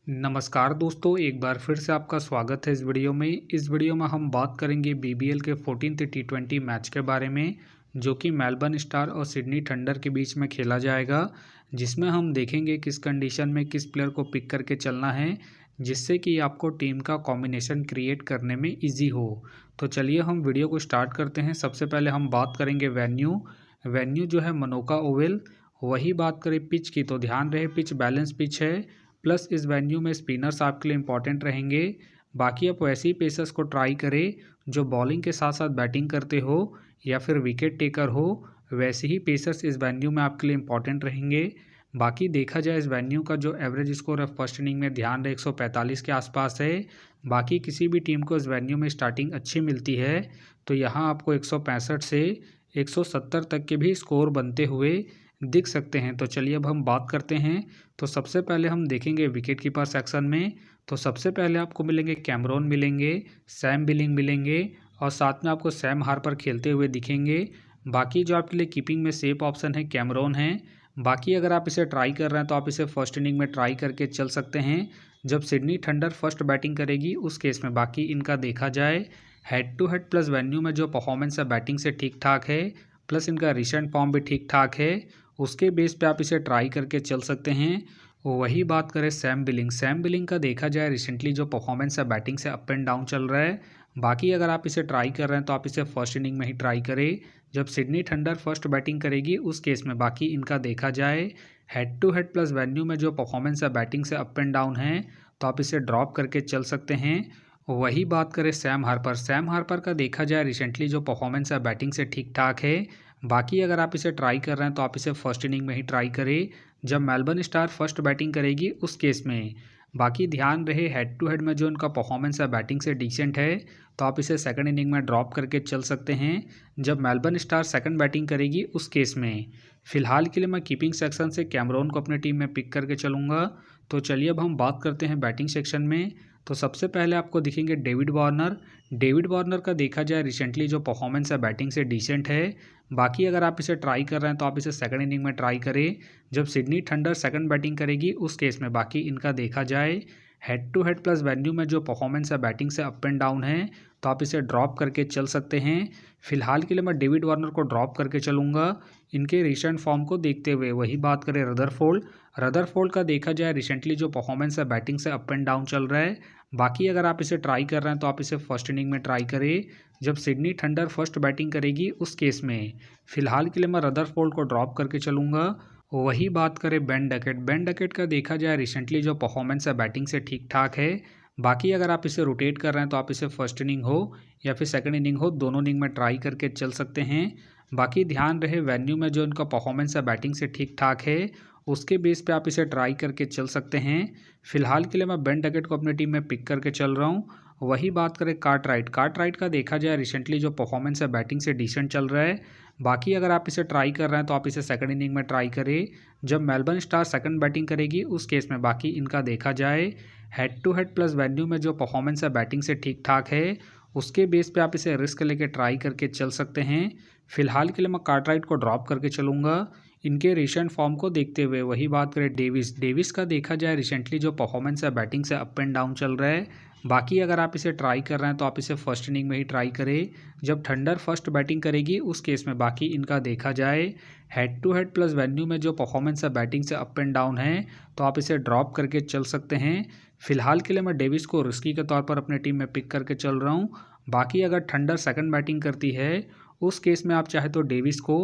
नमस्कार दोस्तों, एक बार फिर से आपका स्वागत है इस वीडियो में। इस वीडियो में हम बात करेंगे बीबीएल के 14th T20 मैच के बारे में, जो कि मेलबर्न स्टार और सिडनी थंडर के बीच में खेला जाएगा, जिसमें हम देखेंगे किस कंडीशन में किस प्लेयर को पिक करके चलना है, जिससे कि आपको टीम का कॉम्बिनेशन क्रिएट करने में ईजी हो। तो चलिए हम वीडियो को स्टार्ट करते हैं। सबसे पहले हम बात करेंगे वेन्यू जो है मनोका ओवल। वही बात करें पिच की, तो ध्यान रहे पिच बैलेंस पिच है, प्लस इस वेन्यू में स्पिनर्स आपके लिए इंपॉर्टेंट रहेंगे। बाकी आप वैसे ही पेसर्स को ट्राई करें जो बॉलिंग के साथ साथ बैटिंग करते हो या फिर विकेट टेकर हो, वैसे ही पेसर्स इस वेन्यू में आपके लिए इंपॉर्टेंट रहेंगे। बाकी देखा जाए इस वेन्यू का जो एवरेज स्कोर है फर्स्ट इनिंग में ध्यान रहे 145 के आसपास है। बाकी किसी भी टीम को इस वेन्यू में स्टार्टिंग अच्छी मिलती है, तो यहाँ आपको 165 से 170 तक के भी स्कोर बनते हुए दिख सकते हैं। तो चलिए अब हम बात करते हैं। तो सबसे पहले हम देखेंगे विकेट कीपर सेक्शन में। तो सबसे पहले आपको मिलेंगे कैमरॉन मिलेंगे, सैम बिलिंग मिलेंगे और साथ में आपको सैम हार्पर खेलते हुए दिखेंगे। बाकी जो आपके लिए कीपिंग में सेफ ऑप्शन है कैमरॉन है। बाकी अगर आप इसे ट्राई कर रहे हैं तो आप इसे फर्स्ट इनिंग में ट्राई करके चल सकते हैं जब सिडनी थंडर फर्स्ट बैटिंग करेगी उस केस में। बाकी इनका देखा जाए head to head plus venue में जो परफॉर्मेंस है बैटिंग से ठीक ठाक है, प्लस इनका रिसेंट फॉर्म भी ठीक ठाक है, उसके बेस पे आप इसे ट्राई करके चल सकते हैं। वही बात करें सैम बिलिंग का देखा जाए रिसेंटली जो परफॉर्मेंस है बैटिंग से अप एंड डाउन चल रहा है। बाकी अगर आप इसे ट्राई कर रहे हैं तो आप इसे फर्स्ट इनिंग में ही ट्राई करें जब सिडनी थंडर फर्स्ट बैटिंग करेगी उस केस में। बाकी इनका देखा जाए head to head plus venue में जो परफॉर्मेंस है बैटिंग से अप एंड डाउन है, तो आप इसे ड्रॉप करके चल सकते हैं। वही बात करें सैम हार्पर का देखा जाए रिसेंटली जो परफॉर्मेंस है बैटिंग से ठीक ठाक है। बाकी अगर आप इसे ट्राई कर रहे हैं तो आप इसे फर्स्ट इनिंग में ही ट्राई करें जब मेलबर्न स्टार फर्स्ट बैटिंग करेगी उस केस में। बाकी ध्यान रहे हेड टू हेड में जो उनका परफॉर्मेंस है बैटिंग से डिसेंट है, तो आप इसे सेकंड इनिंग में ड्रॉप करके चल सकते हैं जब मेलबर्न स्टार सेकंड बैटिंग करेगी उस केस में। फिलहाल के लिए मैं कीपिंग सेक्शन से कैमरॉन को अपनी टीम में पिक करके चलूँगा। तो चलिए अब हम बात करते हैं बैटिंग सेक्शन में। तो सबसे पहले आपको दिखेंगे डेविड वार्नर का देखा जाए रिसेंटली जो परफॉर्मेंस है बैटिंग से डिसेंट है। बाकी अगर आप इसे ट्राई कर रहे हैं तो आप इसे सेकंड इनिंग में ट्राई करें जब सिडनी थंडर सेकंड बैटिंग करेगी उस केस में। बाकी इनका देखा जाए head to head plus venue में जो परफॉर्मेंस है बैटिंग से अप एंड डाउन है, तो आप इसे ड्रॉप करके चल सकते हैं। फिलहाल के लिए मैं डेविड वार्नर को ड्रॉप करके चलूँगा इनके रिसेंट फॉर्म को देखते हुए। वही बात करें रदरफोल्ड का देखा जाए रिसेंटली जो परफॉर्मेंस है बैटिंग से अप एंड डाउन चल रहा है। बाकी अगर आप इसे ट्राई कर रहे हैं तो आप इसे फर्स्ट इनिंग में ट्राई करें जब सिडनी थंडर फर्स्ट बैटिंग करेगी उस केस में। फिलहाल के लिए मैं रदरफोल्ड को ड्रॉप करके चलूँगा। वही बात करें बेन डकेट का देखा जाए रिसेंटली जो परफॉर्मेंस है बैटिंग से ठीक ठाक है। बाकी अगर आप इसे रोटेट कर रहे हैं तो आप इसे फर्स्ट इनिंग हो या फिर सेकंड इनिंग हो, दोनों इनिंग में ट्राई करके चल सकते हैं। बाकी ध्यान रहे वेन्यू में जो इनका परफॉर्मेंस है बैटिंग से ठीक ठाक है, उसके बेस पे आप इसे ट्राई करके चल सकते हैं। फिलहाल के लिए मैं बेन डकेट को अपनी टीम में पिक करके चल रहा हूँ। वही बात करें कार्ट राइट का देखा जाए रिसेंटली जो परफॉर्मेंस है बैटिंग से डिसेंट चल रहा है। बाकी अगर आप इसे ट्राई कर रहे हैं तो आप इसे सेकंड इनिंग में ट्राई करें जब मेलबर्न स्टार सेकंड बैटिंग करेगी उस केस में। बाकी इनका देखा जाए head to head plus venue में जो परफॉर्मेंस है बैटिंग से ठीक ठाक है, उसके बेस पे आप इसे रिस्क लेके ट्राई करके चल सकते हैं। फिलहाल के लिए मैं कार्टराइट को ड्रॉप करके चलूँगा इनके रिसेंट फॉर्म को देखते हुए। वही बात करें डेविस का देखा जाए रिसेंटली जो परफॉर्मेंस है बैटिंग से अप एंड डाउन चल रहा है। बाकी अगर आप इसे ट्राई कर रहे हैं तो आप इसे फर्स्ट इनिंग में ही ट्राई करें जब थंडर फर्स्ट बैटिंग करेगी उस केस में। बाकी इनका देखा जाए head to head plus venue में जो परफॉर्मेंस है बैटिंग से अप एंड डाउन है, तो आप इसे ड्रॉप करके चल सकते हैं। फिलहाल के लिए मैं डेविस को रिस्की के तौर पर अपने टीम में पिक करके चल रहा हूँ। बाकी अगर थंडर सेकंड बैटिंग करती है उस केस में आप चाहे तो डेविस को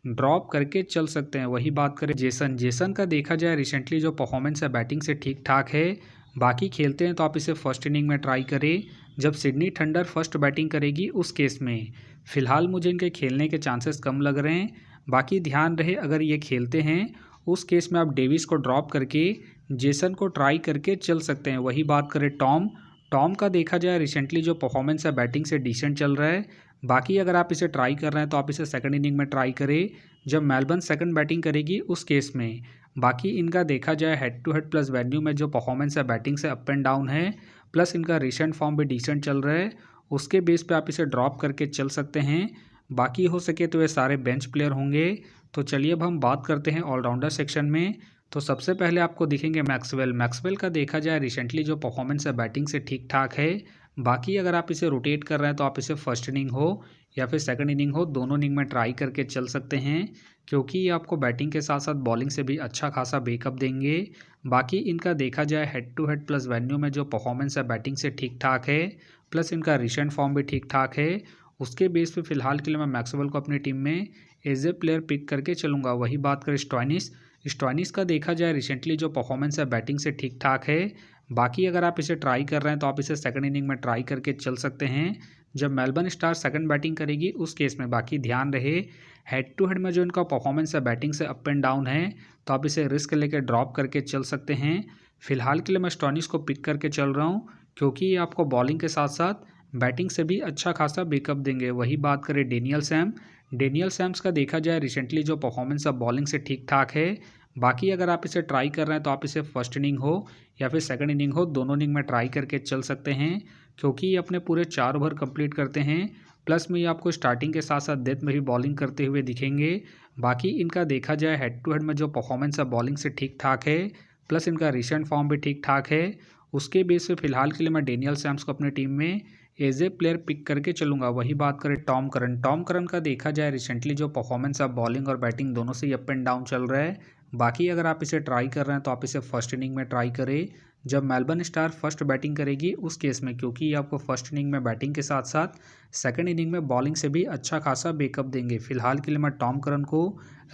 ड्रॉप करके चल सकते हैं। वही बात करें जेसन का देखा जाए रिसेंटली जो परफॉर्मेंस है बैटिंग से ठीक ठाक है। बाकी खेलते हैं तो आप इसे फर्स्ट इनिंग में ट्राई करें जब सिडनी थंडर फर्स्ट बैटिंग करेगी उस केस में। फिलहाल मुझे इनके खेलने के चांसेस कम लग रहे हैं। बाकी ध्यान रहे अगर ये खेलते हैं उस केस में आप डेविस को ड्रॉप करके जेसन को ट्राई करके चल सकते हैं। वही बात करें टॉम का देखा जाए रिसेंटली जो परफॉर्मेंस है बैटिंग से डिसेंट चल रहा है। बाकी अगर आप इसे ट्राई कर रहे हैं तो आप इसे सेकंड इनिंग में ट्राई करें जब मेलबर्न सेकंड बैटिंग करेगी उस केस में। बाकी इनका देखा जाए head to head plus venue में जो परफॉर्मेंस है बैटिंग से अप एंड डाउन है, प्लस इनका रिसेंट फॉर्म भी डिसेंट चल रहा है, उसके बेस पे आप इसे ड्रॉप करके चल सकते हैं। बाकी हो सके तो ये सारे बेंच प्लेयर होंगे। तो चलिए अब हम बात करते हैं ऑलराउंडर सेक्शन में। तो सबसे पहले आपको दिखेंगे मैक्सवेल। मैक्सवेल का देखा जाए रिसेंटली जो परफॉर्मेंस है बैटिंग से ठीक ठाक है। बाकी अगर आप इसे रोटेट कर रहे हैं तो आप इसे फर्स्ट इनिंग हो या फिर सेकंड इनिंग हो, दोनों इनिंग में ट्राई करके चल सकते हैं, क्योंकि ये आपको बैटिंग के साथ साथ बॉलिंग से भी अच्छा खासा बैकअप देंगे। बाकी इनका देखा जाए head to head plus venue में जो परफॉर्मेंस है बैटिंग से ठीक ठाक है, प्लस इनका रिसेंट फॉर्म भी ठीक ठाक है। उसके बेस पे फिलहाल के लिए मैं मैक्सवेल को अपनी टीम में एज ए प्लेयर पिक करके चलूँगा। वही बात करें स्टोइनिस, स्टोइनिस का देखा जाए रिसेंटली जो परफॉर्मेंस है बैटिंग से ठीक ठाक है। बाकी अगर आप इसे ट्राई कर रहे हैं तो आप इसे सेकंड इनिंग में ट्राई करके चल सकते हैं, जब मेलबर्न स्टार सेकंड बैटिंग करेगी उस केस में। बाकी ध्यान रहे हेड टू हेड में जो इनका परफॉर्मेंस है बैटिंग से अप एंड डाउन है, तो आप इसे रिस्क लेके ड्रॉप करके चल सकते हैं। फिलहाल के लिए मैं स्टोइनिस को पिक करके चल रहा हूँ, क्योंकि ये आपको बॉलिंग के साथ साथ बैटिंग से भी अच्छा खासा बैकअप देंगे। वही बात करें डेनियल सैम, डेनियल सैम्स का देखा जाए रिसेंटली जो परफॉर्मेंस है बॉलिंग से ठीक ठाक है। बाकी अगर आप इसे ट्राई कर रहे हैं तो आप इसे फर्स्ट इनिंग हो या फिर सेकंड इनिंग हो, दोनों इनिंग में ट्राई करके चल सकते हैं, क्योंकि ये अपने पूरे 4 ओवर कंप्लीट करते हैं। प्लस में ये आपको स्टार्टिंग के साथ साथ डेथ में भी बॉलिंग करते हुए दिखेंगे। बाकी इनका देखा जाए हेड टू हेड में जो परफॉर्मेंस है बॉलिंग से ठीक ठाक है, प्लस इनका रिसेंट फॉर्म भी ठीक ठाक है। उसके बेस पे फिलहाल के लिए मैं डेनियल सैम्स को अपनी टीम में एज ए प्लेयर पिक करके चलूँगा। वही बात करें टॉम करन, टॉम करन का देखा जाए रिसेंटली जो परफॉर्मेंस है बॉलिंग और बैटिंग दोनों से ही अप एंड डाउन चल रहा है। बाकी अगर आप इसे ट्राई कर रहे हैं तो आप इसे फर्स्ट इनिंग में ट्राई करें, जब मेलबर्न स्टार फर्स्ट बैटिंग करेगी उस केस में, क्योंकि ये आपको फर्स्ट इनिंग में बैटिंग के साथ साथ सेकंड इनिंग में बॉलिंग से भी अच्छा खासा बैकअप देंगे। फिलहाल के लिए मैं टॉम करन को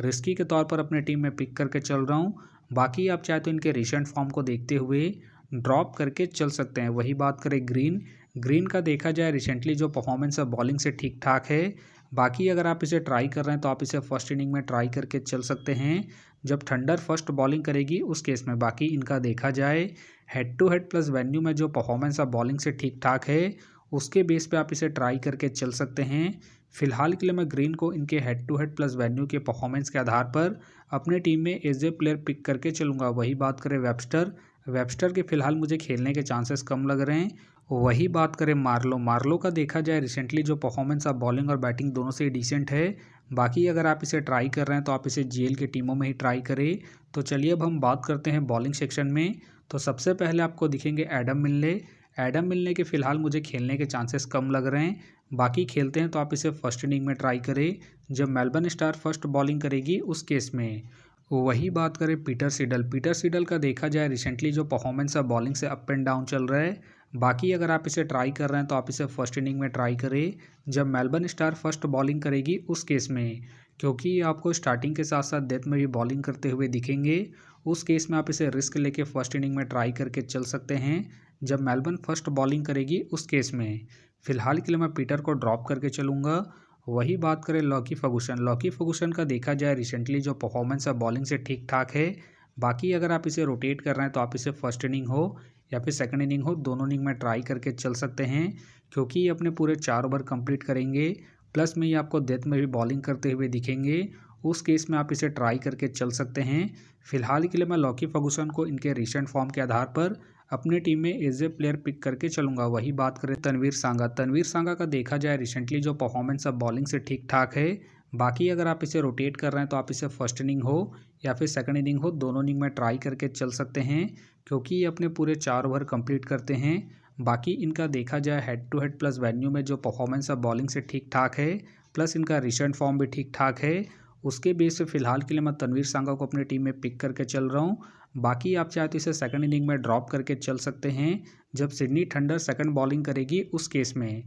रिस्की के तौर पर अपनी टीम में पिक करके चल रहा हूँ। बाकी आप चाहे तो इनके रिसेंट फॉर्म को देखते हुए ड्रॉप करके चल सकते हैं। वही बात करें ग्रीन, ग्रीन का देखा जाए रिसेंटली जो परफॉर्मेंस है बॉलिंग से ठीक ठाक है। बाकी अगर आप इसे ट्राई कर रहे हैं तो आप इसे फर्स्ट इनिंग में ट्राई करके चल सकते हैं, जब थंडर फर्स्ट बॉलिंग करेगी उस केस में। बाकी इनका देखा जाए head to head plus venue में जो परफॉर्मेंस है बॉलिंग से ठीक ठाक है, उसके बेस पे आप इसे ट्राई करके चल सकते हैं। फिलहाल के लिए मैं ग्रीन को इनके head to head plus venue के परफॉर्मेंस के आधार पर अपने टीम में एज ए प्लेयर पिक करके चलूँगा। वही बात करें वेबस्टर, वेबस्टर के फिलहाल मुझे खेलने के चांसेस कम लग रहे हैं। वही बात करें मार्लो, मार्लो का देखा जाए रिसेंटली जो परफॉर्मेंस है बॉलिंग और बैटिंग दोनों से ही डिसेंट है। बाकी अगर आप इसे ट्राई कर रहे हैं तो आप इसे जीएल की टीमों में ही ट्राई करें। तो चलिए अब हम बात करते हैं बॉलिंग सेक्शन में। तो सबसे पहले आपको दिखेंगे एडम मिलने, एडम मिलने के फिलहाल मुझे खेलने के चांसेस कम लग रहे हैं। बाकी खेलते हैं तो आप इसे फर्स्ट इनिंग में ट्राई करें, जब मेलबर्न स्टार फर्स्ट बॉलिंग करेगी उस केस में। वही बात करें पीटर सिडल, पीटर सिडल का देखा जाए रिसेंटली जो परफॉर्मेंस है बॉलिंग से अप एंड डाउन चल रहा है। बाकी अगर आप इसे ट्राई कर रहे हैं तो आप इसे फर्स्ट इनिंग में ट्राई करें, जब मेलबर्न स्टार फर्स्ट बॉलिंग करेगी उस केस में, क्योंकि ये आपको स्टार्टिंग के साथ साथ डेथ में भी बॉलिंग करते हुए दिखेंगे। उस केस में आप इसे रिस्क लेके फर्स्ट इनिंग में ट्राई करके चल सकते हैं, जब मेलबर्न फर्स्ट बॉलिंग करेगी उस केस में। फिलहाल के लिए मैं पीटर को ड्रॉप करके चलूँगा। वही बात करें लॉकी फर्गूसन, लॉकी फर्गूसन का देखा जाए रिसेंटली जो परफॉर्मेंस है बॉलिंग से ठीक ठाक है। बाकी अगर आप इसे रोटेट कर रहे हैं तो आप इसे फर्स्ट इनिंग हो या फिर सेकंड इनिंग हो, दोनों इनिंग में ट्राई करके चल सकते हैं, क्योंकि ये अपने पूरे 4 ओवर कंप्लीट करेंगे। प्लस में ये आपको डेथ में भी बॉलिंग करते हुए दिखेंगे। उस केस में आप इसे ट्राई करके चल सकते हैं। फिलहाल के लिए मैं लॉकी फर्गूसन को इनके रिसेंट फॉर्म के आधार पर अपनी टीम में एज ए प्लेयर पिक करके चलूँगा। वही बात करें तनवीर सांगा, तनवीर सांगा का देखा जाए रिसेंटली जो परफॉर्मेंस है बॉलिंग से ठीक ठाक है। बाकी अगर आप इसे रोटेट कर रहे हैं तो आप इसे फर्स्ट इनिंग हो या फिर सेकंड इनिंग हो, दोनों इनिंग में ट्राई करके चल सकते हैं, क्योंकि ये अपने पूरे 4 ओवर कंप्लीट करते हैं। बाकी इनका देखा जाए head to head plus venue में जो परफॉर्मेंस है बॉलिंग से ठीक ठाक है, प्लस इनका रिसेंट फॉर्म भी ठीक ठाक है। उसके बेस पे फिलहाल के लिए मैं तनवीर सांगा को अपनी टीम में पिक करके चल रहा हूँ। बाकी आप चाहे तो इसे सेकंड इनिंग में ड्रॉप करके चल सकते हैं, जब सिडनी थंडर सेकंड बॉलिंग करेगी उस केस में।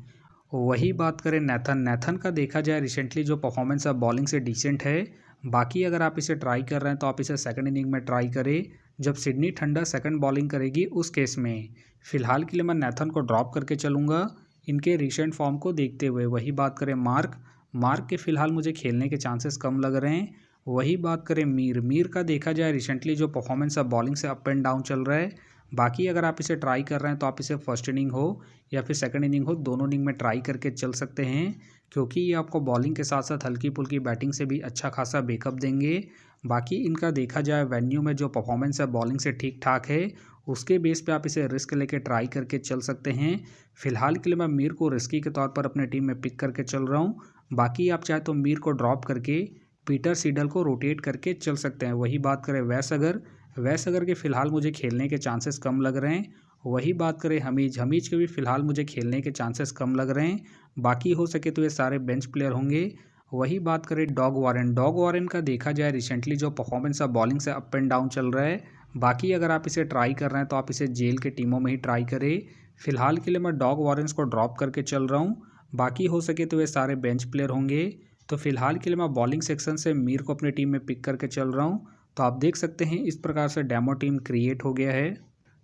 वही बात करें नेथन, नेथन का देखा जाए रिसेंटली जो परफॉर्मेंस है बॉलिंग से डिसेंट है। बाकी अगर आप इसे ट्राई कर रहे हैं तो आप इसे सेकंड इनिंग में ट्राई करें, जब सिडनी थंडर सेकंड बॉलिंग करेगी उस केस में। फिलहाल के लिए मैं नेथन को ड्रॉप करके चलूँगा इनके रिसेंट फॉर्म को देखते हुए। वही बात करें मार्क, मार्क के फिलहाल मुझे खेलने के चांसेस कम लग रहे हैं। वही बात करें मीर, मीर का देखा जाए रिसेंटली जो परफॉर्मेंस है बॉलिंग से अप एंड डाउन चल रहा है। बाकी अगर आप इसे ट्राई कर रहे हैं तो आप इसे फर्स्ट इनिंग हो या फिर सेकंड इनिंग हो, दोनों इनिंग में ट्राई करके चल सकते हैं, क्योंकि ये आपको बॉलिंग के साथ साथ हल्की फुल्की बैटिंग से भी अच्छा खासा बैकअप देंगे। बाकी इनका देखा जाए वेन्यू में जो परफॉर्मेंस है बॉलिंग से ठीक ठाक है, उसके बेस पे आप इसे रिस्क लेके ट्राई करके चल सकते हैं। फिलहाल के लिए मैं मीर को रिस्की के तौर पर अपने टीम में पिक करके चल रहा हूँ। बाकी आप चाहे तो मीर को ड्रॉप करके पीटर सिडल को रोटेट करके चल सकते हैं। वही बात करें वैस, अगर वैसगर के फ़िलहाल मुझे खेलने के चांसेस कम लग रहे हैं। वही बात करें हमीज के भी फ़िलहाल मुझे खेलने के चांसेस कम लग रहे हैं। बाकी हो सके तो ये सारे बेंच प्लेयर होंगे। वही बात करें डॉग वॉरेन का देखा जाए रिसेंटली जो परफॉर्मेंस है बॉलिंग से अप एंड डाउन चल रहा है। बाकी अगर आप इसे ट्राई कर रहे हैं तो आप इसे जेल के टीमों में ही ट्राई करें। फ़िलहाल के लिए मैं डॉग वॉरेंस को ड्रॉप करके चल रहा हूँ। बाकी हो सके तो ये सारे बेंच प्लेयर होंगे। तो फ़िलहाल के लिए मैं बॉलिंग सेक्शन से मीर को अपनी टीम में पिक करके चल रहा हूँ। तो आप देख सकते हैं इस प्रकार से डेमो टीम क्रिएट हो गया है।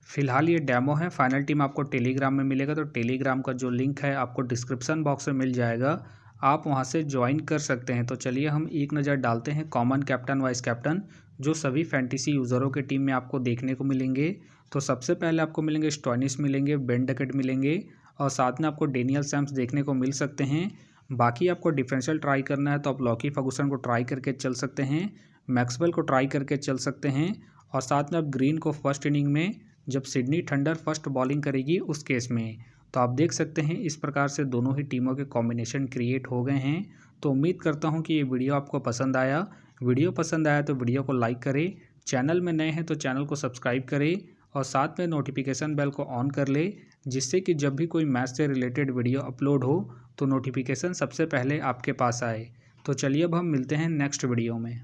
फ़िलहाल ये डेमो है, फाइनल टीम आपको टेलीग्राम में मिलेगा। तो टेलीग्राम का जो लिंक है आपको डिस्क्रिप्शन बॉक्स में मिल जाएगा, आप वहां से ज्वाइन कर सकते हैं। तो चलिए हम एक नज़र डालते हैं कॉमन कैप्टन वाइस कैप्टन जो सभी फैंटेसी यूज़रों के टीम में आपको देखने को मिलेंगे। तो सबसे पहले आपको मिलेंगे स्टोइनिस मिलेंगे, बेन डकेट मिलेंगे और साथ में आपको डेनियल सैम्स देखने को मिल सकते हैं। बाकी आपको डिफरेंशियल ट्राई करना है तो आप लॉकी फर्गूसन को ट्राई करके चल सकते हैं, मैक्सवेल को ट्राई करके चल सकते हैं और साथ में आप ग्रीन को फर्स्ट इनिंग में जब सिडनी थंडर फर्स्ट बॉलिंग करेगी उस केस में। तो आप देख सकते हैं इस प्रकार से दोनों ही टीमों के कॉम्बिनेशन क्रिएट हो गए हैं। तो उम्मीद करता हूं कि ये वीडियो आपको पसंद आया। वीडियो पसंद आया तो वीडियो को लाइक करें, चैनल में नए हैं तो चैनल को सब्सक्राइब करें और साथ में नोटिफिकेशन बेल को ऑन कर ले, जिससे कि जब भी कोई मैच से रिलेटेड वीडियो अपलोड हो तो नोटिफिकेशन सबसे पहले आपके पास आए। तो चलिए अब हम मिलते हैं नेक्स्ट वीडियो में।